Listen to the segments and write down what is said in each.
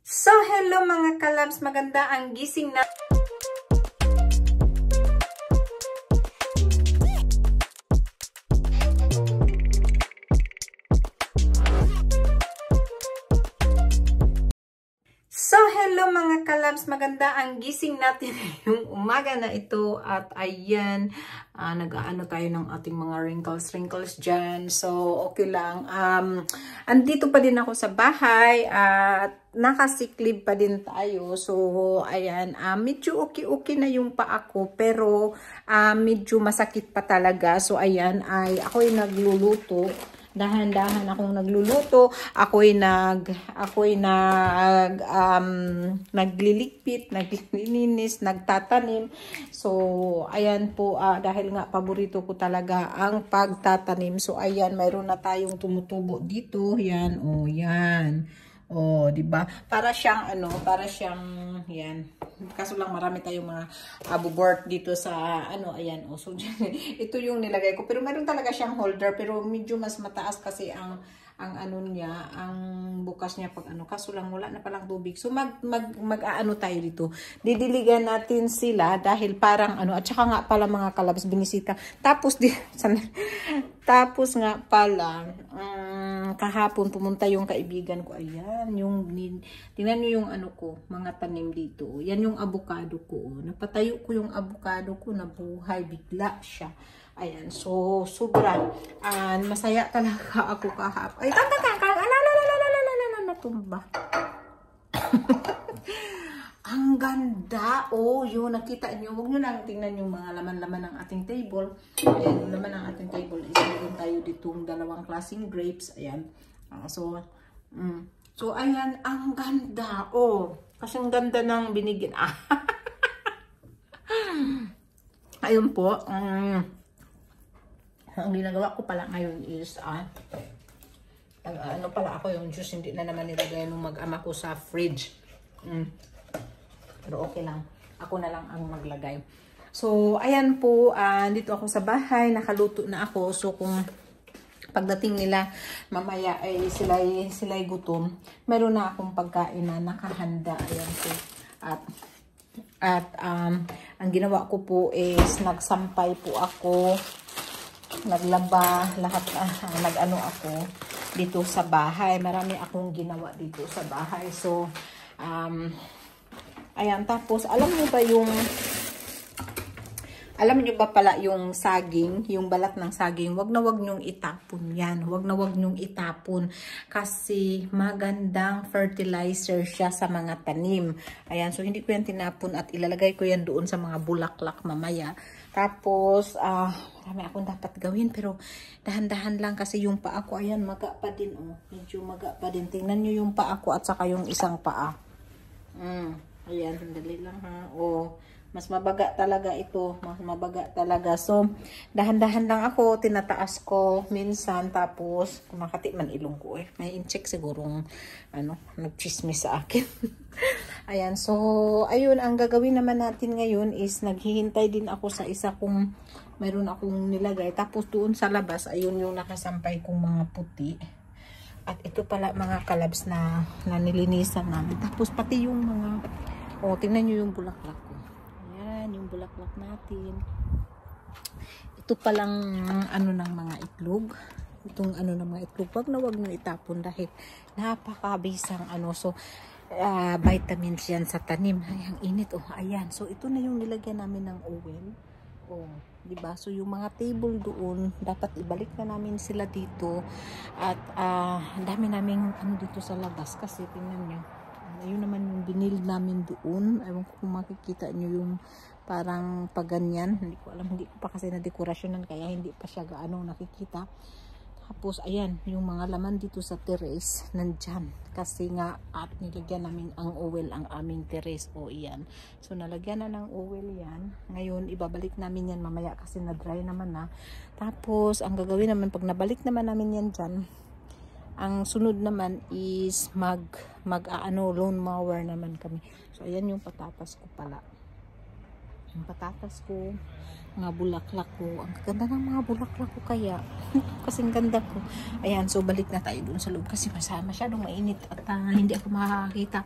So, hello mga kalabs, maganda ang gising na. So, hello mga kalabs, maganda ang gising natin yung umaga na ito at ayan, nag-aano tayo ng ating mga wrinkles dyan. So, okay lang. Andito pa din ako sa bahay at nakasiklib pa din tayo. So, ayan, medyo okay na yung paa ko pero medyo masakit pa talaga. So, ayan, ako'y nagluluto. Dahan-dahan akong nagluluto, ako'y nagliligpit, naglilinis, nagtatanim. So, ayan po, dahil nga paborito ko talaga ang pagtatanim. So, ayan, mayroon na tayong tumutubo dito. Yan, oh, yan. Oh, 'di ba? Para siyang yan. Kaso lang marami tayong mga abubort dito sa ayan. Oh, so ito yung nilagay ko. Pero meron talaga siyang holder pero medyo mas mataas kasi ang ano niya, ang bukas niya pag kaso lang wala na palang tubig. So mag-aano tayo dito. Didiligan natin sila dahil parang at saka nga pala mga kalabs binisita. Tapos nga pala kahapon pumunta yung kaibigan ko. Ayan, tingnan niyo yung ko, mga tanim dito. Yan yung avocado ko. Napatayo ko yung avocado ko, nabuhay bigla siya. Ayan, so sobra. Masaya talaga ako kahapon. Ay, natumba. Ang ganda. Oh, yun, nakita nyo. Huwag nyo lang tingnan yung mga laman-laman ng ating table. Ayan, yung laman ng ating table. Meron tayo ditong dalawang klaseng grapes. Ayan. So, ayan, ang ganda. Oh, kasi ang ganda ng binigyan. Ayun po. Ang ginagawa ko pala ngayon is, pala ako yung juice, hindi na naman nilagay nung mag-ama ko sa fridge. Pero okay lang. Ako na lang ang maglagay. So, ayan po, dito ako sa bahay, nakaluto na ako. So, kung pagdating nila, mamaya ay sila'y gutom, meron na akong pagkain na nakahanda. Ayan po. At ang ginawa ko po is, nagsampay po ako, naglaba, lahat, ako dito sa bahay. Marami akong ginawa dito sa bahay. So, ayan, tapos, alam niyo ba pala yung saging, yung balat ng saging, wag na wag nyong itapon yan. Wag na wag nyong itapon kasi magandang fertilizer siya sa mga tanim. Ayan, so hindi ko yan tinapon at ilalagay ko yan doon sa mga bulaklak mamaya. Tapos, marami akong dapat gawin pero dahan-dahan lang kasi yung paa ko, ayan, maga pa din. Oh. Medyo maga pa din. Tingnan nyo yung paa ko at saka yung isang paa. Ayan, sandali lang ha. Oh, mas mabaga talaga ito. Mas mabaga talaga. So, dahan-dahan lang ako. Tinataas ko minsan. Tapos, kumakati man ilong ko eh. May incheck sigurong, nagchismis sa akin. Ayan, so, ayun, ang gagawin naman natin ngayon is naghihintay din ako sa isa kong mayroon akong nilagay. Tapos, doon sa labas, ayun yung nakasampay kong mga puti. At ito pala mga kalabs na nilinisan namin. Tapos, pati yung mga, tingnan nyo yung bulaklak ko. Ayan, yung bulaklak natin. Ito palang, ng mga itlog. Itong ng mga itlog. Wag na wag nyo itapon dahil napakabisang So, vitamins yan sa tanim. Ay, ang init. Oh, ayan. So, ito na yung nilagyan namin ng oil. Oh, diba? So, yung mga table doon, dapat ibalik na namin sila dito. At, dami naming dito sa labas. Kasi, tingnan nyo. Ayun naman yung binild namin doon. Ewan ko kung makikita nyo yung parang paganyan. Hindi ko alam. Hindi ko pa kasi na-dekorasyonan. Kaya hindi pa siya gaano nakikita. Tapos, ayan, yung mga laman dito sa terrace, nandyan. Kasi nga, at nilagyan namin ang oil ang aming terrace. O, iyan. So, nalagyan na ng oil yan. Ngayon, ibabalik namin yan mamaya kasi na-dry naman na. Tapos, ang gagawin naman, pag nabalik naman namin yan dyan, ang sunod naman is lawn mower naman kami. So, ayan yung patatas ko pala. yung patatas ko, mga bulaklak ko. Ang ganda ng mga bulaklak ko kaya. Kasing ganda ko. Ayan, so balik na tayo dun sa loob kasi masyadong mainit at hindi ako makakakita.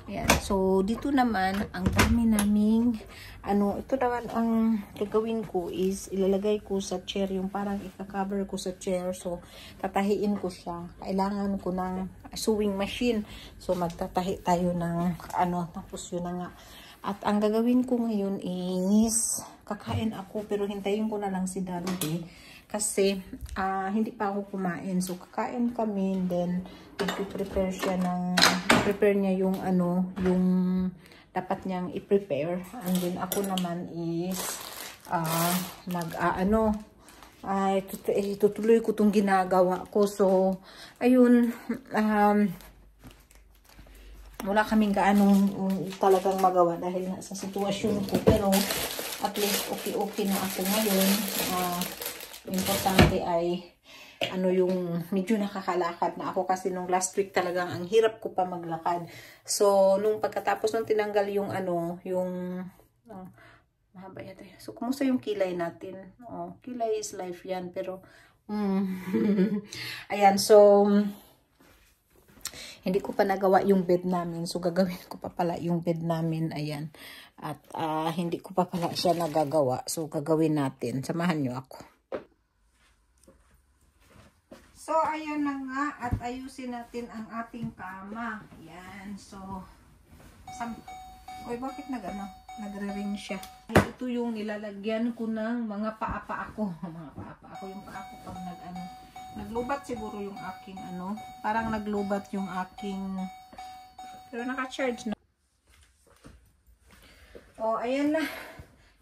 Ayan, so dito naman, ang dami naming, ito naman ang gagawin ko is ilalagay ko sa chair, yung parang ika-cover ko sa chair. So, tatahiin ko siya. Kailangan ko ng sewing machine. So, magtatahi tayo ng, tapos yun na nga. At ang gagawin ko ngayon is, kakain ako, pero hintayin ko na lang si Daddy. Kasi, hindi pa ako kumain. So, kakain kami, then, i-prepare siya prepare niya yung yung dapat niyang i-prepare. And then, ako naman is, tutuloy ko itong ginagawa ko. So, ayun, wala kaming gaanong talagang magawa dahil sa sitwasyon ko. Pero, at least, okay na ako ngayon. Importante ay yung medyo nakakalakad na ako kasi nung last week talagang ang hirap ko pa maglakad. So, nung pagkatapos nung tinanggal yung mahaba yata. So, kumusta yung kilay natin? Kilay is life yan, pero ayan, so hindi ko pa nagawa yung bed namin. So, gagawin ko pa pala yung bed namin. Ayan. At hindi ko pa pala siya nagagawa. So, gagawin natin. Samahan nyo ako. So, ayan na nga. At ayusin natin ang ating kama. Ayan. So, bakit nagre-ring siya? Ito yung nilalagyan ko ng mga paapa ako. Mga paapa ako. Yung paa ko pag naglubat siguro yung aking parang naglubat yung aking, pero naka-charge na. Ayan na.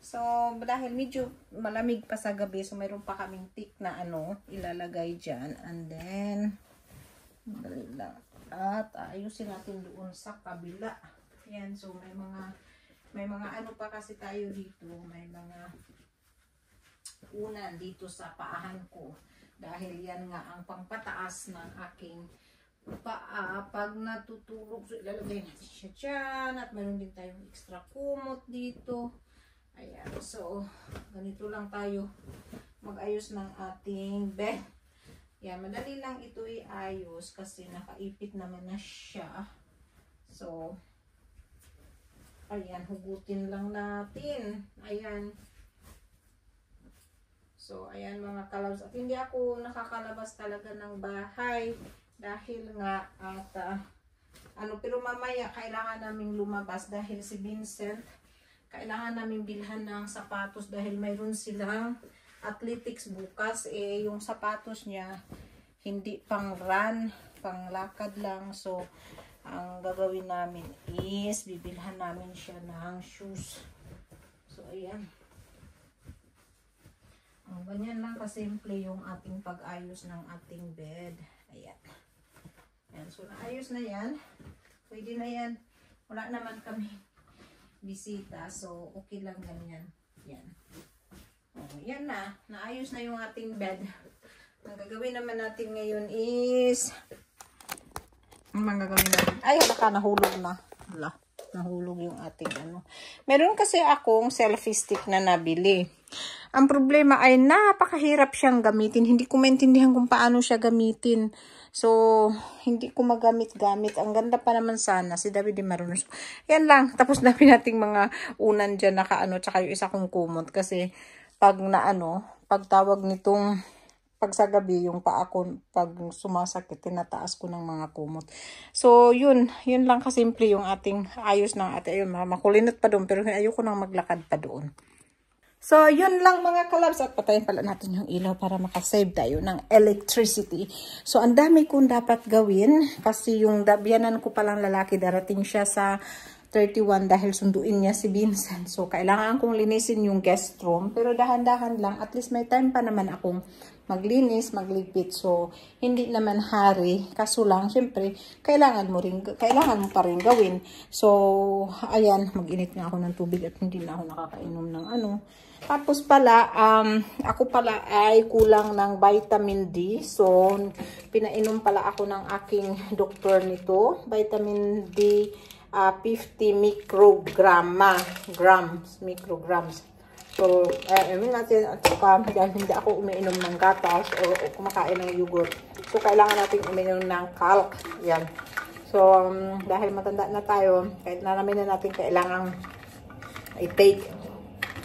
So, dahil medyo malamig pa sa gabi, so mayroon pa kaming tick na ilalagay dyan. And then, at ayusin natin doon sa kabila. Ayan, so may mga pa kasi tayo dito. May mga unan dito sa paahan ko. Dahil yan nga ang pangpataas ng aking paa. Pag natutulog, so ilalagay natin siya dyan. At mayroon din tayong extra kumot dito. Ayan, so ganito lang tayo mag-ayos ng ating bed. Yan, madali lang ito i-ayos kasi nakaipit naman na siya. So, ayan, hugutin lang natin. Ayan. So, ayan mga kalabs. At hindi ako nakakalabas talaga ng bahay dahil nga pero mamaya kailangan naming lumabas dahil si Vincent, kailangan namin bilhan ng sapatos dahil mayroon silang athletics bukas. Yung sapatos niya hindi pang run, pang lakad lang. So, ang gagawin namin is bibilhan namin siya ng shoes. So, ayan. Ganyan lang kasimple yung ating pag-ayos ng ating bed. Ayan. Ayan. So, naayos na yan. Pwede na yan. Wala naman kami bisita. So, okay lang ganyan. Yan. Yan na. Naayos na yung ating bed. Ang gagawin naman natin ngayon is ay, halaka, nahulog na. Hala, nahulog yung ating Meron kasi akong selfie stick na nabili. Ang problema ay napakahirap siyang gamitin. Hindi ko maintindihan kung paano siya gamitin. So, hindi ko magamit-gamit. Ang ganda pa naman sana. Si David din marunong. So, yan lang. Tapos dami nating mga unan dyan tsaka yung isa kong kumot. Kasi, pag pagtawag nitong, pag sa gabi, yung paa ko, pag sumasakit, tinataas ko ng mga kumot. So, yun lang kasimple yung ating ayos ng Ayun, makulinot pa doon. Pero ayoko nang maglakad pa doon. So, yun lang mga kalabs. At patayin pala natin yung ilaw para makasave tayo ng electricity. So, ang dami kong dapat gawin. Kasi yung biyanan ko palang lalaki, darating siya sa 31 dahil sunduin niya si Vincent. So, kailangan kong linisin yung guest room. Pero dahan-dahan lang. At least may time pa naman akong maglinis, magligpit. So, hindi naman hari. Kaso lang, syempre, kailangan mo pa rin gawin. So, ayan, mag-init nga ako ng tubig at hindi na ako nakakainom ng Tapos pala, ako pala ay kulang ng vitamin D. So, pinainom pala ako ng aking doktor nito. Vitamin D 50 micrograms. So, inumin natin at saka dahil hindi ako umiinom ng gatas o kumakain ng yogurt. So, kailangan natin uminom ng calc. Yan. So, dahil matanda na tayo, kahit na namin na natin kailangan i-take.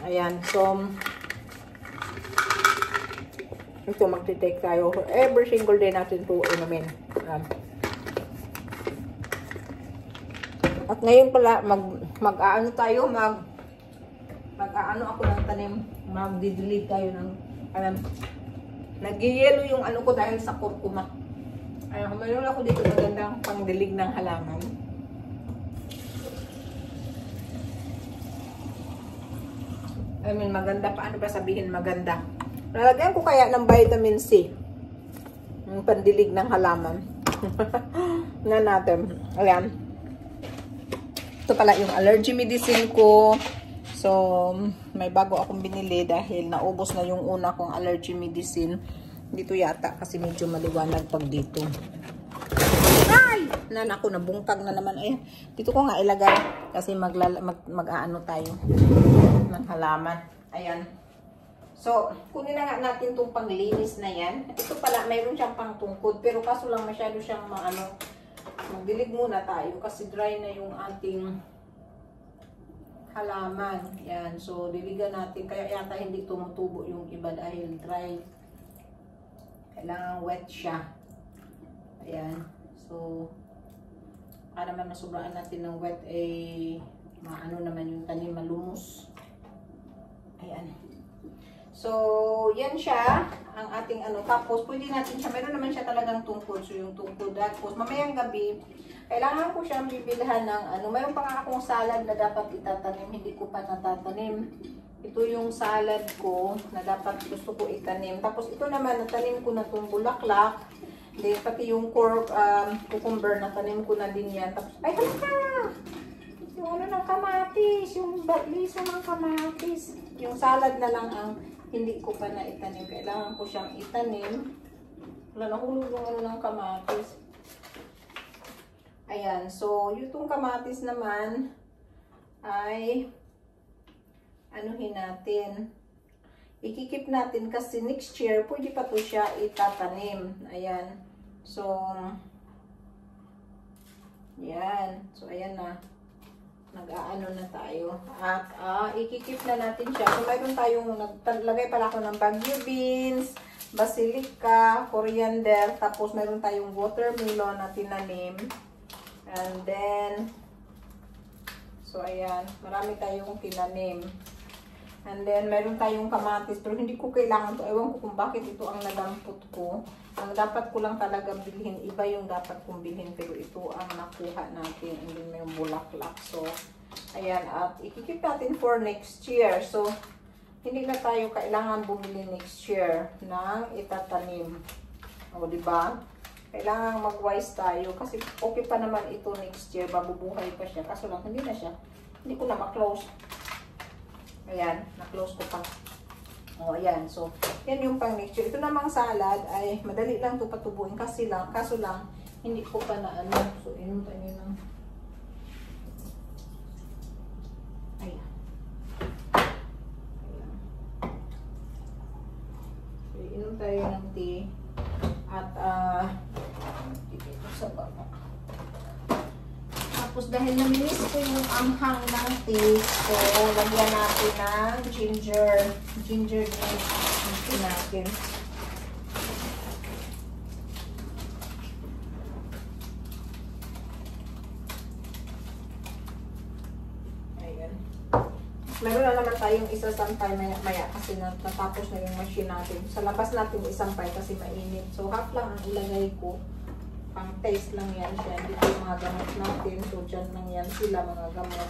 Ayan. So, ito magti-take tayo. Every single day natin ito inumin. Ayan. At ngayon pala, mag-aano tayo, mag-aano ako ng tanim, magdidelete tayo ng, nag-yellow yung ano ko dahil sa kurkuma. Ayun, mayroon ako dito magandang pangdilig ng halaman. I mean, maganda, paano ba sabihin maganda? Nalagyan ko kaya ng vitamin C, yung pandilig ng halaman. Na natin, ayan. Ito pala yung allergy medicine ko. So, may bago akong binili dahil naubos na yung una kong allergy medicine. Dito yata kasi medyo maliwanag pag dito. Ay! Naku, nabungkag na naman. Eh, dito ko nga ilagay kasi mag-aano tayo ng halaman. Ayan. So, kunin na nga natin itong panglinis na yan. Ito pala, mayroon siyang pangtungkod. Pero kaso lang masyado siyang magdilig muna tayo kasi dry na yung ating halaman. Yan. So, diligan natin. Kaya yata hindi tumutubo yung iba dahil dry. Kailangan wet siya. Ayan. So, para naman masubraan natin ng wet, maano naman yung tanim, malumos. Ayan. So, yan siya, ang ating tapos pwede natin siya, meron naman siya talagang tungkod, so yung tungkod, tapos mamayang gabi, kailangan ko siyang bibilhan ng mayroon pa nga akong salad na dapat itatanim, hindi ko pa natatanim. Ito yung salad ko, na dapat gusto ko itanim, tapos ito naman, natanim ko na itong bulaklak, then pati yung cucumber, natanim ko na din yan, tapos, ay halika! Yung ng kamatis, yung liso ng kamatis, yung salad na lang ang hindi ko pa na itanim. Kailangan ko siyang itanim. Wala, nahulog yung ng kamatis. Ayan. So, yung kamatis naman ay anuhin natin. Ikikip natin kasi next year pwede pa to siya itatanim. Ayan. So, yan. So, ayan na. Nag-aano na tayo. At ikikip na natin siya. So, mayroon tayong, naglagay pala ako ng bagyo beans, basilica, coriander, tapos mayroon tayong watermelon na tinanim. And then, so ayan, marami tayong tinanim. And then, mayroon tayong kamatis, pero hindi ko kailangan to. Ewan ko kung bakit ito ang nadampot ko. Ang dapat ko lang talaga bilhin, iba yung dapat kong bilhin, pero ito ang nakuha natin. And then, may bulaklak. So, ayan, at ikikip natin for next year. So, hindi na tayo kailangan bumili next year ng itatanim. O, diba? Kailangan mag-wise tayo kasi okay pa naman ito next year. Mabubuhay pa siya. Kaso lang, hindi na siya. Hindi ko na ma-close. Ayan, na-close ko pa. O, ayan. So, yan yung pang next year. Ito namang salad ay madali lang ito patubuin kaso lang, hindi ko pa na So, inuntay nyo lang. Ayan. So, inuntay ng tea. At, dito sa baba. Tapos, dahil naminis ko yung anghang ng tea, so, lagyan natin ng ginger drink natin. Ayan. Meron na naman tayong isasampay maya kasi natapos na yung machine natin. Sa labas natin isampay kasi mainit. So, half lang ang ilagay ko. Pang taste lang yan siya. Hindi ko yung mga gamot natin. So, dyan lang yan sila mga gamot.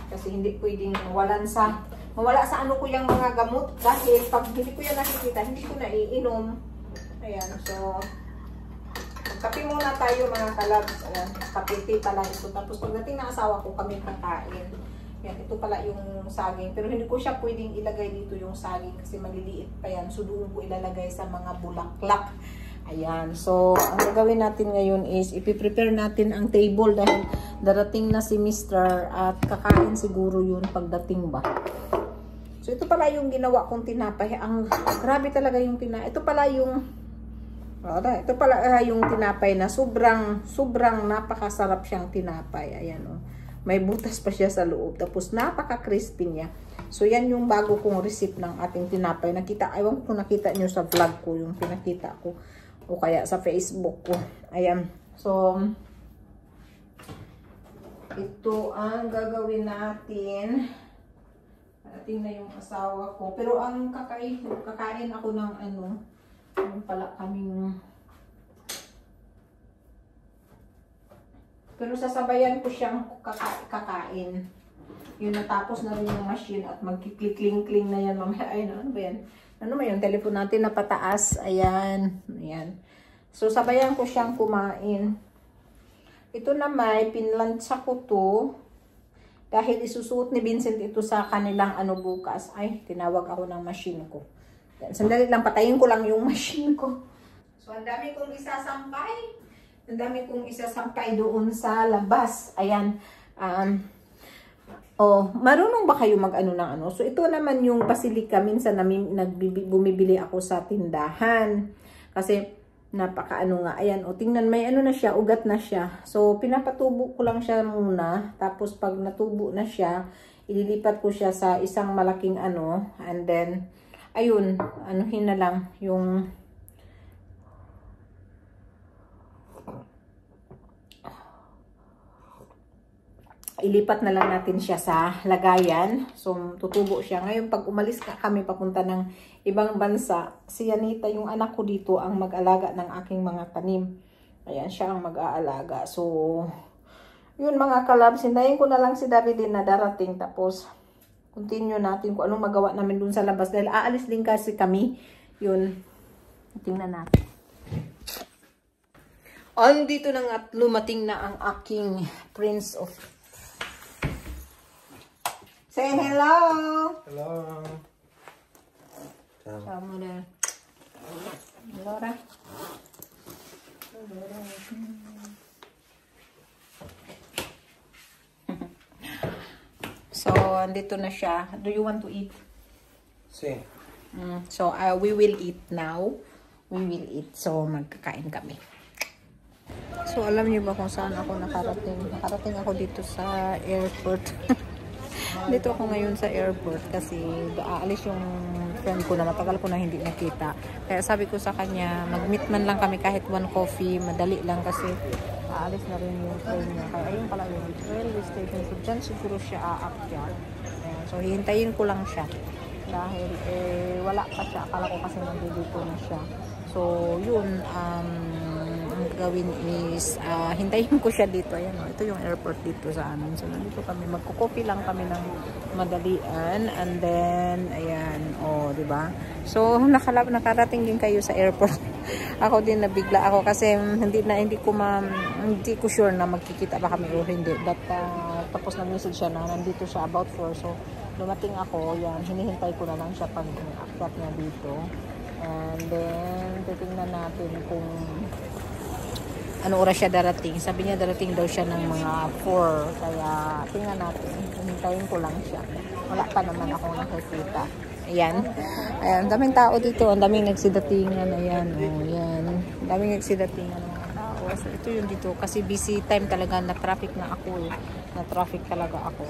Kasi hindi pwedeng mawala sa ano ko yung mga gamot. Dahil pag hindi ko yan nakikita, hindi ko na iinom. Ayan. So, kape muna tayo mga kalabs. Ayan. Kape pala ito. Tapos pagdating na asawa ko, kami kakain. Yan. Ito pala yung saging. Pero hindi ko siya pwedeng ilagay dito yung saging kasi maliliit pa yan. So, doon ko ilalagay sa mga bulaklak. Ayan. So, ang gagawin natin ngayon is ipiprepare natin ang table dahil darating na si Mr. at kakain siguro yun pagdating ba. So, ito pala yung ginawa kong tinapay. Ang grabe talaga yung tinapay. Ito pala yung yung tinapay na sobrang napakasarap siyang tinapay. Ayan o. May butas pa siya sa loob. Tapos napaka-crispy niya. So, yan yung bago kong recipe ng ating tinapay. Ewan ko nakita nyo sa vlog ko, yung pinakita ko. O kaya sa Facebook ko. Ayan. So, ito ang gagawin natin. Parating na yung asawa ko. Pero ang kakain ako ng ano pala kaming. Pero sasabayan ko siyang kakain. Yun, natapos na rin yung machine at magkikling-kling na yan mamaya. Ay, ano ba yan? Ano ba yung telephone natin na pataas? Ayan. Ayan. So, sabayan ko siyang kumain. Ito na may pinlansya ko to. Dahil isusuot ni Vincent ito sa kanilang ano bukas. Ay, tinawag ako ng machine ko. Sandali lang, patayin ko lang yung machine ko. So, ang dami kong isasampay. Ang dami kong isasampay doon sa labas. Ayan. Marunong ba kayo mag-ano ng ano? So, ito naman yung basilika. Minsan bumibili ako sa tindahan. Kasi, napaka-ano nga. Ayan, tingnan, may ano na siya, ugat na siya. So, pinapatubo ko lang siya muna. Tapos, pag natubo na siya, ililipat ko siya sa isang malaking ano. And then, ayun, anuhin na lang yung ilipat na lang natin siya sa lagayan. So, tutubo siya. Ngayon, pag umalis kami papunta ng ibang bansa, si Yanita, yung anak ko dito, ang mag-alaga ng aking mga tanim. Ayan, siya ang mag-aalaga. So, yun mga kalabs, hintayin ko na lang si David na darating. Tapos, continue natin kung anong magawa namin dun sa labas. Dahil aalis din kasi kami. Yun, tingnan natin. Andito na nga at lumating na ang aking Prince of... Say hello! Hello! Ciao muna. Allora. So, andito na siya. Do you want to eat? Si. So, we will eat now. We will eat. So, magkakain kami. So, alam niyo ba kung saan ako nakarating? Nakarating ako dito sa airport. Dito ako ngayon sa airport kasi aalis yung friend ko na matagal ko na hindi nakita. Kaya sabi ko sa kanya, mag-meet man lang kami kahit one coffee. Madali lang kasi aalis na rin yung train niya. Kaya ayun pala yung railway station. So, dyan siguro siya aakyat. So, hihintayin ko lang siya. Dahil wala pa siya. Akala ko kasi nandito na siya. So, yun, ang gawin is hintayin ko siya dito. Ayan, ito yung airport dito sa amin. So, nandito kami. Magkukopi lang kami ng madalian. And then, ayan, diba? So, nakarating din kayo sa airport. Ako din nabigla ako kasi hindi ko sure na magkikita ba kami o hindi. But, tapos nag-message siya na nandito siya about 4. So, dumating ako. Yan, hinihintay ko na lang siya pag akit niya dito. And then, titingnan natin kung ano oras siya darating. Sabi niya darating daw siya ng mga 4. Kaya, tingnan natin. Hintayin ko lang siya. Wala pa naman ako nakikita. Ayan. Ayan. Daming tao dito. Ang daming nagsidatingan. Ayan. Ayan. Ang daming nagsidatingan ng mga tao. So, ito yung dito. Kasi busy time talaga. Na-traffic na ako. Na-traffic talaga ako.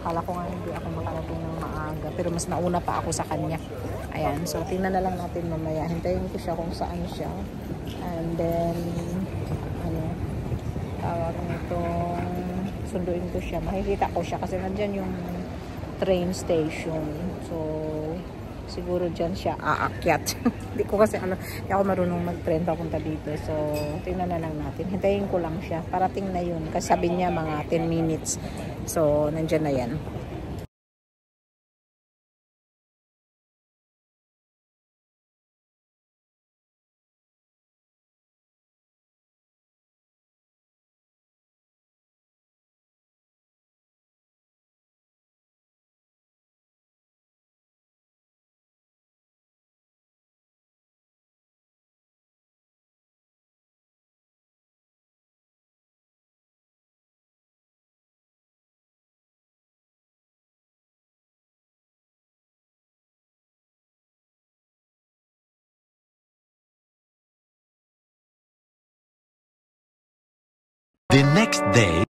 Akala ko nga hindi ako makarating ng maaga. Pero mas nauna pa ako sa kanya. Ayan. So, tingnan na lang natin mamaya. Hintayin ko siya kung saan siya. And then, tawag nitong sunduin ko siya. Makikita ko siya kasi nandyan yung train station. So, siguro dyan siya aakyat. Hindi ko kasi hindi ako marunong mag-train papunta dito. So, tingnan na lang natin. Hintayin ko lang siya. Parating na yun. Kasi sabi niya mga 10 minutes. So, nandyan na yan. next day.